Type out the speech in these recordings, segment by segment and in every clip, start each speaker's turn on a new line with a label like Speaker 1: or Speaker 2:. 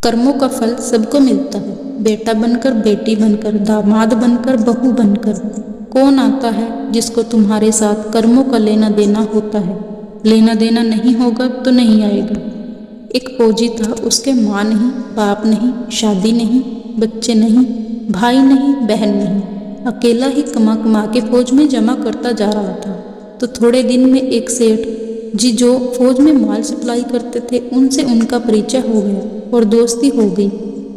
Speaker 1: कर्मों का फल सबको मिलता है। बेटा बनकर, बेटी बनकर, दामाद बनकर, बहू बनकर। कौन आता है जिसको तुम्हारे साथ कर्मों का लेना देना होता है। लेना देना नहीं होगा तो नहीं आएगा। एक फौजी था, उसके माँ नहीं, बाप नहीं, शादी नहीं, बच्चे नहीं, भाई नहीं, बहन नहीं। अकेला ही कमा कमा के फौज में जमा करता जा रहा था। तो थोड़े दिन में एक सेठ जी जो फौज में माल सप्लाई करते थे, उनसे उनका परिचय हो गया और दोस्ती हो गई।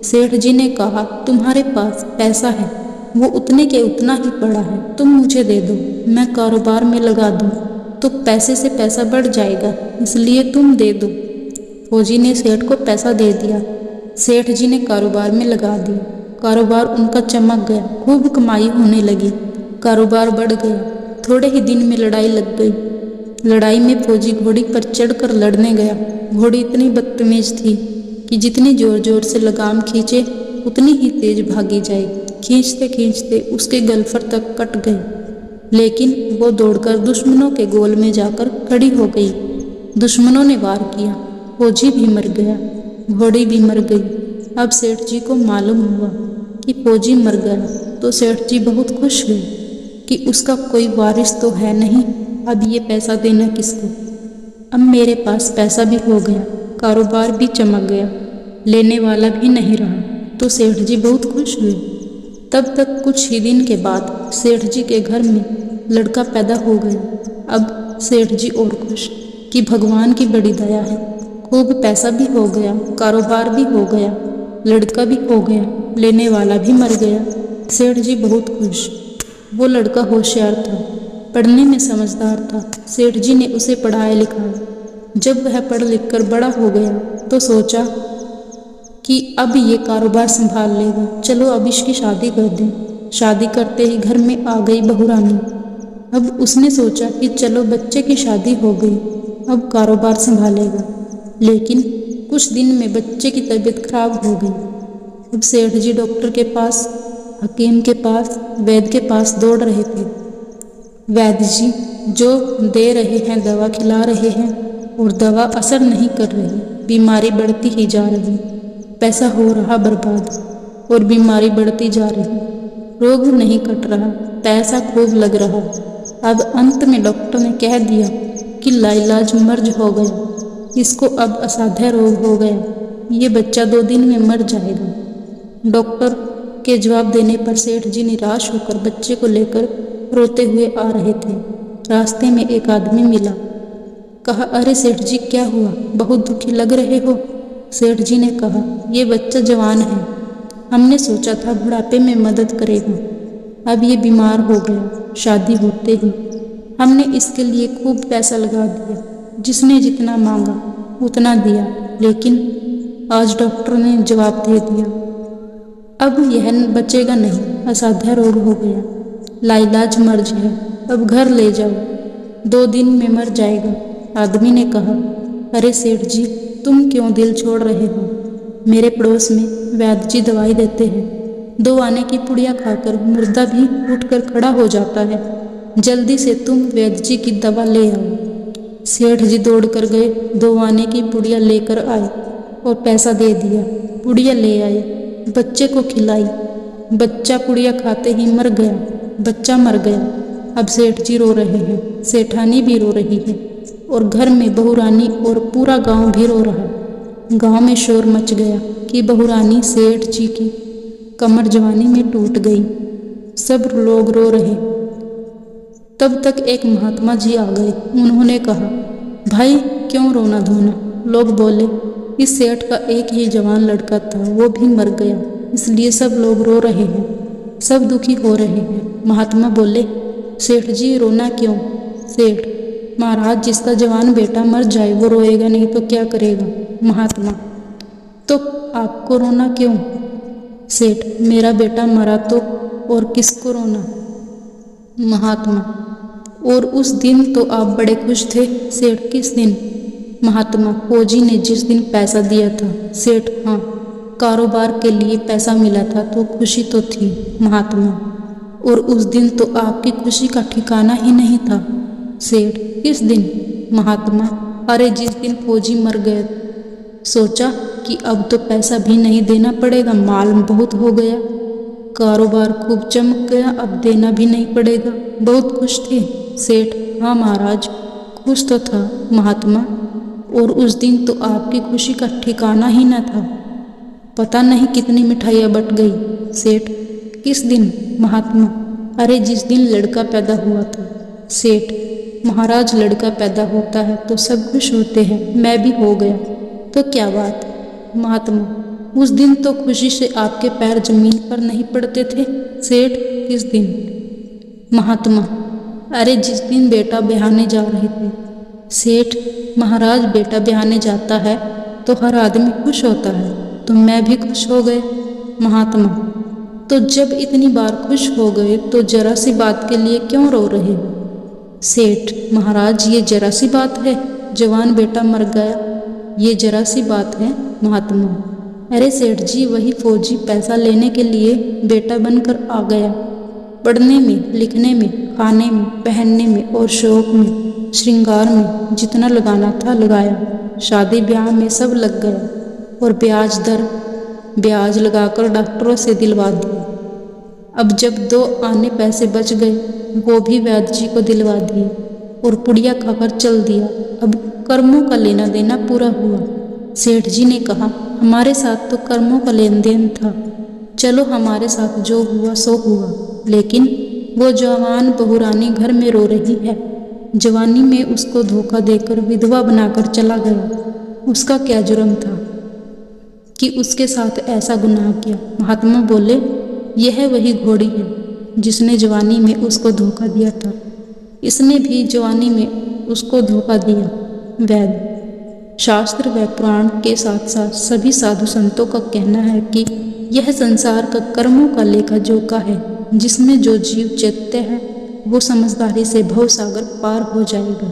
Speaker 1: सेठ जी ने कहा, तुम्हारे पास पैसा है, वो उतने के उतना ही पड़ा है, तुम मुझे दे दो, मैं कारोबार में लगा दूँ तो पैसे से पैसा बढ़ जाएगा, इसलिए तुम दे दो। फौजी ने सेठ को पैसा दे दिया। सेठ जी ने कारोबार में लगा दिया। कारोबार उनका चमक गया, खूब कमाई होने लगी, कारोबार बढ़ गया। थोड़े ही दिन में लड़ाई लग गई। लड़ाई में फौजी घोड़ी पर चढ़कर लड़ने गया। घोड़ी इतनी बदतमीज थी कि जितनी जोर जोर से लगाम खींचे उतनी ही तेज भागी जाए। खींचते खींचते उसके गलफर तक कट गए, लेकिन वो दौड़कर दुश्मनों के गोल में जाकर खड़ी हो गई। दुश्मनों ने वार किया, फौजी भी मर गया, घोड़ी भी मर गई। अब सेठ जी को मालूम हुआ कि फौजी मर गया तो सेठ जी बहुत खुश हुए कि उसका कोई वारिस तो है नहीं, अब ये पैसा देना किसको। अब मेरे पास पैसा भी हो गया, कारोबार भी चमक गया, लेने वाला भी नहीं रहा, तो सेठ जी बहुत खुश हुए। तब तक कुछ ही दिन के बाद सेठ जी के घर में लड़का पैदा हो गया। अब सेठ जी और खुश कि भगवान की बड़ी दया है, खूब पैसा भी हो गया, कारोबार भी हो गया, लड़का भी हो गया, लेने वाला भी मर गया। सेठ जी बहुत खुश। वो लड़का होशियार था, पढ़ने में समझदार था। सेठ जी ने उसे पढ़ाया लिखाया। जब वह पढ़ लिख कर बड़ा हो गया तो सोचा कि अब ये कारोबार संभाल लेगा, चलो अब इसकी शादी कर दें। शादी करते ही घर में आ गई बहू रानी। अब उसने सोचा कि चलो बच्चे की शादी हो गई, अब कारोबार संभालेगा। लेकिन कुछ दिन में बच्चे की तबीयत खराब हो गई। अब सेठ जी डॉक्टर के पास, हकीम के पास, वैद्य के पास दौड़ रहे थे। वैद्य जी जो दे रहे हैं, दवा खिला रहे हैं और दवा असर नहीं कर रही, बीमारी बढ़ती ही जा रही, पैसा हो रहा बर्बाद और बीमारी बढ़ती जा रही, रोग नहीं कट रहा, पैसा खूब लग रहा। अब अंत में डॉक्टर ने कह दिया कि लाइलाज मर्ज हो गया, इसको अब असाध्य रोग हो गया, ये बच्चा 2 दिन में मर जाएगा। डॉक्टर के जवाब देने पर सेठ जी निराश होकर बच्चे को लेकर रोते हुए आ रहे थे। रास्ते में एक आदमी मिला। कहा, अरे सेठ जी क्या हुआ, बहुत दुखी लग रहे हो। सेठ जी ने कहा, ये बच्चा जवान है, हमने सोचा था बुढ़ापे में मदद करेगा, अब ये बीमार हो गया। शादी होते ही हमने इसके लिए खूब पैसा लगा दिया, जिसने जितना मांगा उतना दिया, लेकिन आज डॉक्टर ने जवाब दे दिया, अब यह बचेगा नहीं, असाध्य रोग हो गया, लाइलाज मर्ज है, अब घर ले जाओ, 2 दिन में मर जाएगा। आदमी ने कहा, अरे सेठ जी तुम क्यों दिल छोड़ रहे हो, मेरे पड़ोस में वैद्य जी दवाई देते हैं, 2 आने की पुड़िया खाकर मुर्दा भी उठकर खड़ा हो जाता है, जल्दी से तुम वैद्य जी की दवा ले आओ। सेठ जी दौड़ कर गए, 2 आने की पुड़िया लेकर आए और पैसा दे दिया। पुड़िया ले आए, बच्चे को खिलाई, बच्चा पुड़िया खाते ही मर गया, बच्चा मर गया। अब सेठ जी रो रहे हैं, सेठानी भी रो रही है और घर में बहू रानी और पूरा गांव भी रो रहा है। गांव में शोर मच गया कि बहू रानी सेठ जी की कमर जवानी में टूट गई। सब लोग रो रहे। तब तक एक महात्मा जी आ गए। उन्होंने कहा, भाई क्यों रोना धोना। लोग बोले, इस सेठ का एक ही जवान लड़का था, वो भी मर गया, इसलिए सब लोग रो रहे हैं, सब दुखी हो रहे हैं। महात्मा बोले, सेठ जी रोना क्यों। सेठ, महाराज जिसका जवान बेटा मर जाए वो रोएगा नहीं तो क्या करेगा। महात्मा, तो आपको रोना क्यों। सेठ, मेरा बेटा मरा तो और किसको रोना। महात्मा, और उस दिन तो आप बड़े खुश थे। सेठ, किस दिन। महात्मा, फौजी ने जिस दिन पैसा दिया था। सेठ, हाँ, कारोबार के लिए पैसा मिला था तो खुशी तो थी। महात्मा, और उस दिन तो आपकी खुशी का ठिकाना ही नहीं था। सेठ, किस दिन। महात्मा, अरे जिस दिन फौजी मर गए सोचा कि अब तो पैसा भी नहीं देना पड़ेगा, माल बहुत हो गया, कारोबार खूब चमक गया, अब देना भी नहीं पड़ेगा। बहुत खुश थे सेठ। हाँ महाराज, खुश तो था महात्मा, और उस दिन तो आपकी खुशी का ठिकाना ही न था। पता नहीं कितनी मिठाइयाँ बट गई सेठ। किस दिन महात्मा? अरे जिस दिन लड़का पैदा हुआ था सेठ। महाराज, लड़का पैदा होता है तो सब खुश होते हैं, मैं भी हो गया तो क्या बात? महात्मा, उस दिन तो खुशी से आपके पैर जमीन पर नहीं पड़ते थे सेठ। किस दिन? महात्मा, अरे जिस दिन बेटा ब्याहने जा रहे थे सेठ। महाराज, बेटा ब्याहने जाता है तो हर आदमी खुश होता है, तो मैं भी खुश हो गए। महात्मा, तो जब इतनी बार खुश हो गए तो जरा सी बात के लिए क्यों रो रहे हो? सेठ, महाराज ये जरा सी बात है, जवान बेटा मर गया, ये जरा सी बात है। महात्मा, अरे सेठ जी, वही फौजी पैसा लेने के लिए बेटा बनकर आ गया। पढ़ने में, लिखने में, खाने में, पहनने में और शौक में, श्रृंगार में जितना लगाना था लगाया। शादी ब्याह में सब लग गया, और ब्याज लगाकर डॉक्टरों से दिलवा दिया। अब जब 2 आने पैसे बच गए, वो भी वैद्य जी को दिलवा दिए और पुड़िया खाकर चल दिया। अब कर्मों का लेना देना पूरा हुआ। सेठ जी ने कहा, हमारे साथ तो कर्मों का लेन देन था, चलो हमारे साथ जो हुआ सो हुआ, लेकिन वो जवान बहुरानी घर में रो रही है। जवानी में उसको धोखा देकर विधवा बनाकर चला गया। उसका क्या जुर्म था कि उसके साथ ऐसा गुनाह किया? महात्मा बोले, यह वही घोड़ी है जिसने जवानी में उसको धोखा दिया था, इसने भी जवानी में उसको धोखा दिया। वैद्य, शास्त्र व पुराण के साथ साथ सभी साधु संतों का कहना है कि यह संसार का कर्मों का लेखा जोखा है, जिसमें जो जीव चैत्य है वो समझदारी से भवसागर पार हो जाएगा।